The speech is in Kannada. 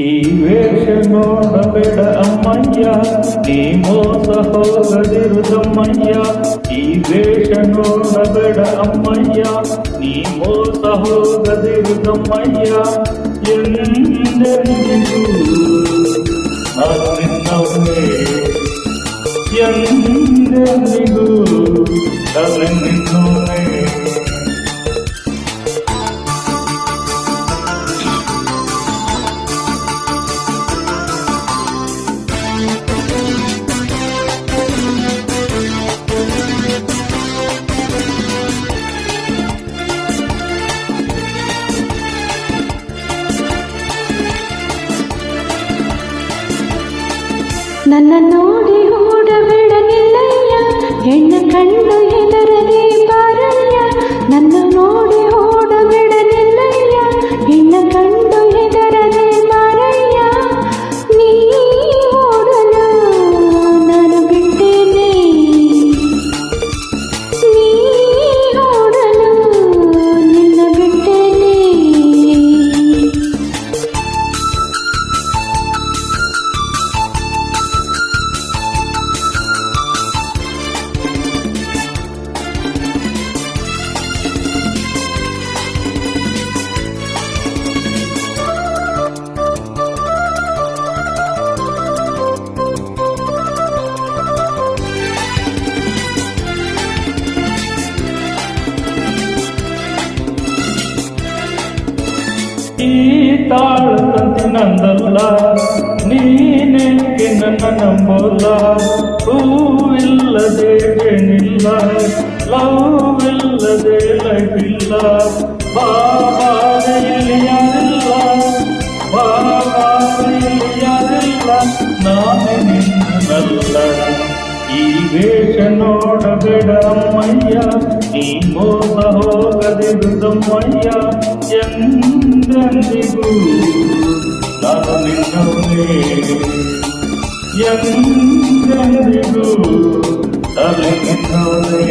ಈ ವೇಷ ನೋಡಬೇಡ ಅಮ್ಮಯ್ಯ, ನೀ ಮೋಸ ಹೋಗದಿರುದಮ್ಮಯ್ಯ. ಈ ವೇಷ ನೋಡಬೇಡ ಅಮ್ಮಯ್ಯ, ನೀ ಮೋಸ ಹೋಗದಿರುದಮ್ಮಯ್ಯ. ಎಂದೆಂದಿಗೂ ನಾನು ನಿನ್ನವನೇ, ಎಂದೆಂದಿಗೂ ನಾನು ನಿನ್ನವನೇ. ನನ್ನ ನೋಡಿ ಓಡಬೇಡ ನಿಲ್ಲಯ್ಯ, ಹೆಣ್ಣ ಕಂಡು ಹೆದರದೆ ಬಾರಯ್ಯ. ನನ್ನ ನೋಡಿ ಓಡಬೇಡ ನಿಲ್ಲಯ್ಯ, ಹೆಣ್ಣ ಕಂಡು ಹೆದರದೆ ಬಾರಯ್ಯ. ನೀ ಓಡಲು ನಾನು ಬಿಟ್ಟೇನೆ, ನೀ ಓಡಲು ನಿನ್ನ ಬಿಟ್ಟೇನೆ. ಈ ತಾಳ ತಂತಿ ನಂದಲ್ಲ, ನೀನೇಕೆ ನನ್ನ ನಂಬೋಲ್ಲ. ಹೂವಿಲ್ಲದೆ ಏನಿಲ್ಲ, ಲವ್ ಇಲ್ಲದೆ ಲೈಫ್ ಇಲ್ಲ. ಬಾಬಾದ ಇಲ್ಲಿ ಯಾರಿಲ್ಲ, ಬಾಬಾದ ಇಲ್ಲಿ ಯಾರಿಲ್ಲ, ನಾನೇ ನಿನ್ನಲ್ಲ. ಈ ವೇಷ ನೋಡಬೇಡ ಅಮ್ಮಯ್ಯ, ನೀ ಮೋಸ ಹೋಗದಿರುದಮ್ಮಯ್ಯ. ಎಂದೆಂದಿಗೂ ನಾನು ನಿನ್ನವನೇ, ಎಂದೆಂದಿಗೂ ನಾನು ನಿನ್ನವನೇ.